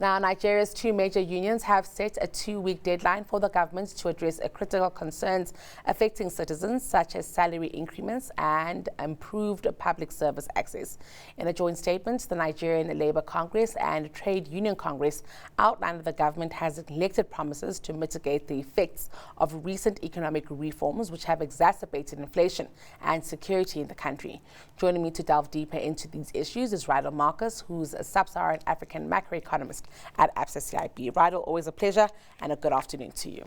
Now, Nigeria's two major unions have set a 2-week deadline for the government to address critical concerns affecting citizens, such as salary increments and improved public service access. In a joint statement, the Nigerian Labour Congress and Trade Union Congress outlined that the government has neglected promises to mitigate the effects of recent economic reforms, which have exacerbated inflation and security in the country. Joining me to delve deeper into these issues is Ridle Markus, who's a sub-Saharan African macro-economist at Absa CIB. Ridle, always a pleasure and a good afternoon to you.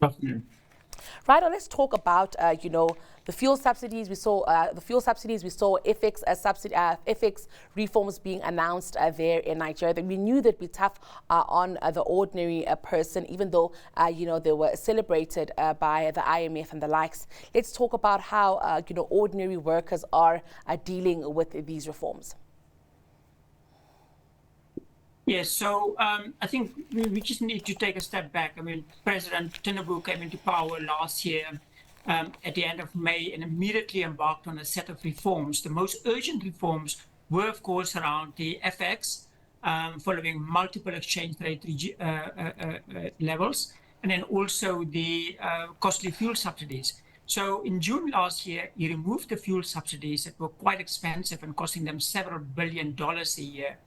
Good afternoon. Ridle, let's talk about the fuel subsidies. We saw FX reforms being announced there in Nigeria. That we knew that'd be tough on the ordinary person, even though they were celebrated by the IMF and the likes. Let's talk about how ordinary workers are dealing with these reforms. Yes, so I think we just need to take a step back. I mean, President Tinubu came into power last year at the end of May and immediately embarked on a set of reforms. The most urgent reforms were, of course, around the FX, following multiple exchange rate levels, and then also the costly fuel subsidies. So in June last year, he removed the fuel subsidies that were quite expensive and costing them several $1 billion a year.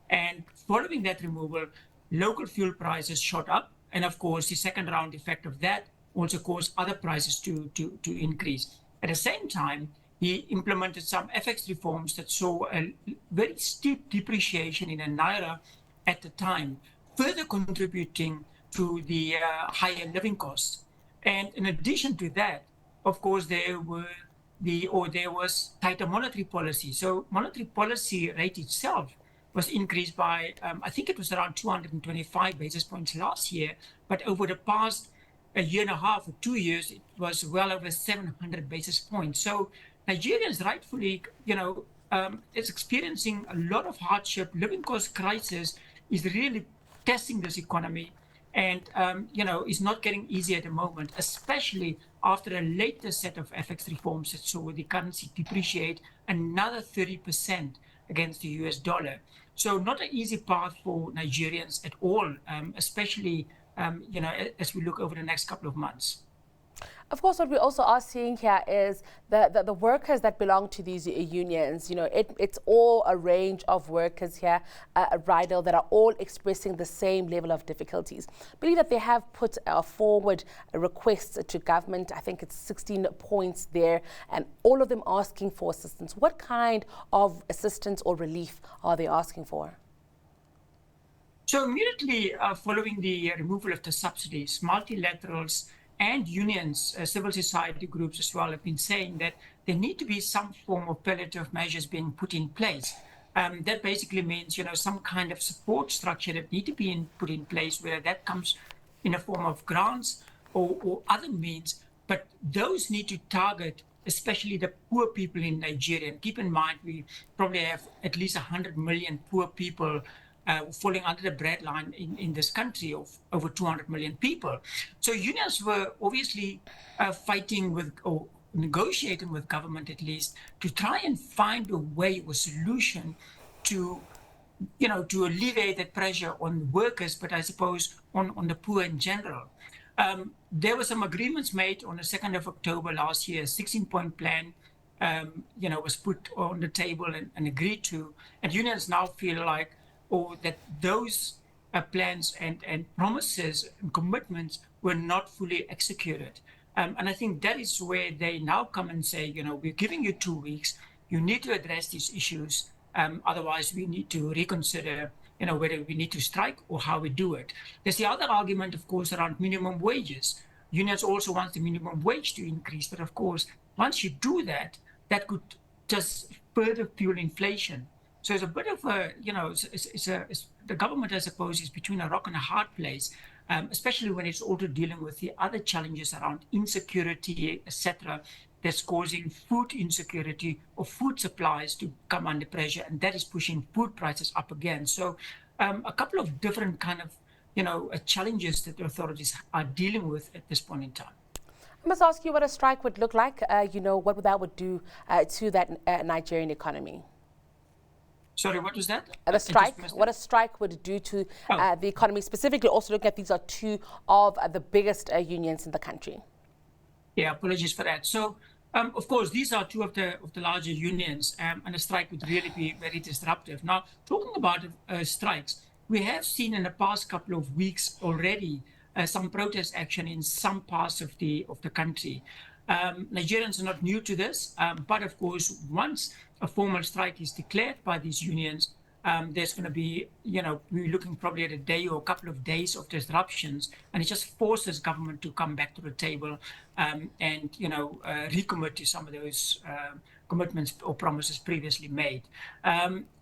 And following that removal, local fuel prices shot up. And of course, the second round effect of that also caused other prices to increase. At the same time, he implemented some FX reforms that saw a very steep depreciation in the naira at the time, further contributing to the higher living costs. And in addition to that, of course, there was tighter monetary policy. So monetary policy rate itself was increased by, I think it was around 225 basis points last year, but over the past a year and a half or 2 years, it was well over 700 basis points. So Nigerians rightfully, is experiencing a lot of hardship. Living cost crisis is really testing this economy and, is not getting easy at the moment, especially after a latest set of FX reforms that saw the currency depreciate another 30% against the US dollar. So not an easy path for Nigerians at all, especially, as we look over the next couple of months. Of course, what we also are seeing here is the workers that belong to these unions. It's all a range of workers here, Ridle, that are all expressing the same level of difficulties. I believe that they have put forward requests to government. I think it's 16 points there, and all of them asking for assistance. What kind of assistance or relief are they asking for? So immediately following the removal of the subsidies, multilaterals and unions, civil society groups as well, have been saying that there need to be some form of palliative measures being put in place. That basically means, some kind of support structure that need to be put in place, whether that comes in a form of grants or other means, but those need to target especially the poor people in Nigeria. And keep in mind, we probably have at least 100 million poor people falling under the breadline in this country of over 200 million people. So unions were obviously fighting with, or negotiating with government at least, to try and find a way or solution to, to alleviate that pressure on workers, but I suppose on the poor in general. There were some agreements made on the 2nd of October last year. A 16-point plan, was put on the table and agreed to. And unions now feel like, that those plans and promises and commitments were not fully executed. And I think that is where they now come and say, we're giving you 2 weeks. You need to address these issues. Otherwise, we need to reconsider, whether we need to strike or how we do it. There's the other argument, of course, around minimum wages. Unions also want the minimum wage to increase. But of course, once you do that, that could just further fuel inflation. So it's a bit of a, the government, I suppose, is between a rock and a hard place, especially when it's also dealing with the other challenges around insecurity, etc., that's causing food insecurity or food supplies to come under pressure, and that is pushing food prices up again. So a couple of different kind of, challenges that the authorities are dealing with at this point in time. I must ask you what a strike would look like, what that would do to that Nigerian economy. Sorry, what was that? The strike, What what a strike would do to the economy, specifically also looking at these are two of the biggest unions in the country. Yeah, apologies for that. So, of course, these are two of the larger unions, and a strike would really be very disruptive. Now, talking about strikes, we have seen in the past couple of weeks already some protest action in some parts of the country. Nigerians are not new to this, but of course, once a formal strike is declared by these unions, there's going to be, we're looking probably at a day or a couple of days of disruptions, and it just forces government to come back to the table and, recommit to some of those commitments or promises previously made.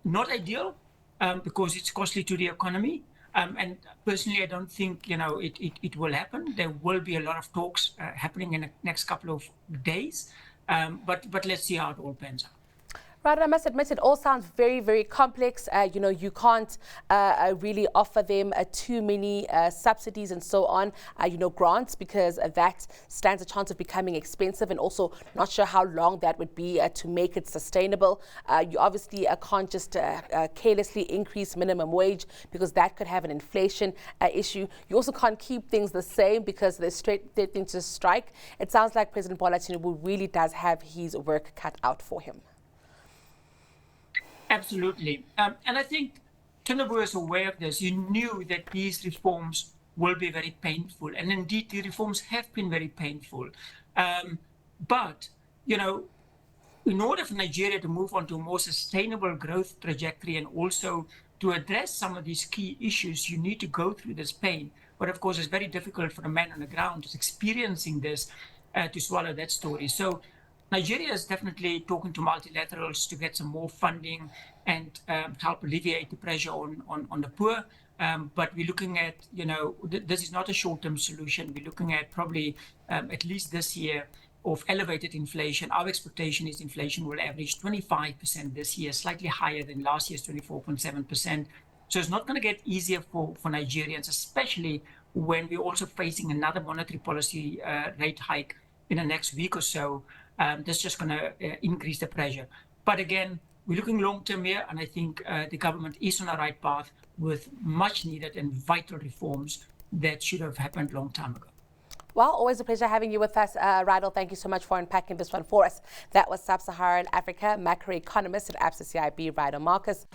Not ideal because it's costly to the economy. And personally, I don't think, it will happen. There will be a lot of talks happening in the next couple of days, but let's see how it all pans out. Right, I must admit, it all sounds very, very complex. You can't really offer them too many subsidies and so on, grants, because that stands a chance of becoming expensive, and also not sure how long that would be to make it sustainable. You obviously can't just carelessly increase minimum wage, because that could have an inflation issue. You also can't keep things the same because they're threatening to strike. It sounds like President Bola Tinubu really does have his work cut out for him. Absolutely. And I think Tinubu is aware of this. He knew that these reforms will be very painful. And indeed, the reforms have been very painful. But, in order for Nigeria to move on to a more sustainable growth trajectory and also to address some of these key issues, you need to go through this pain. But of course, it's very difficult for the man on the ground who's experiencing this to swallow that story. So Nigeria is definitely talking to multilaterals to get some more funding and help alleviate the pressure on the poor. But we're looking at, this is not a short-term solution. We're looking at probably at least this year of elevated inflation. Our expectation is inflation will average 25% this year, slightly higher than last year's 24.7%. So it's not going to get easier for Nigerians, especially when we're also facing another monetary policy rate hike in the next week or so. That's just going to increase the pressure. But again, we're looking long-term here, and I think the government is on the right path with much needed and vital reforms that should have happened a long time ago. Well, always a pleasure having you with us, Ridle. Thank you so much for unpacking this one for us. That was Sub-Saharan Africa macro-economist at Absa CIB, Ridle Markus.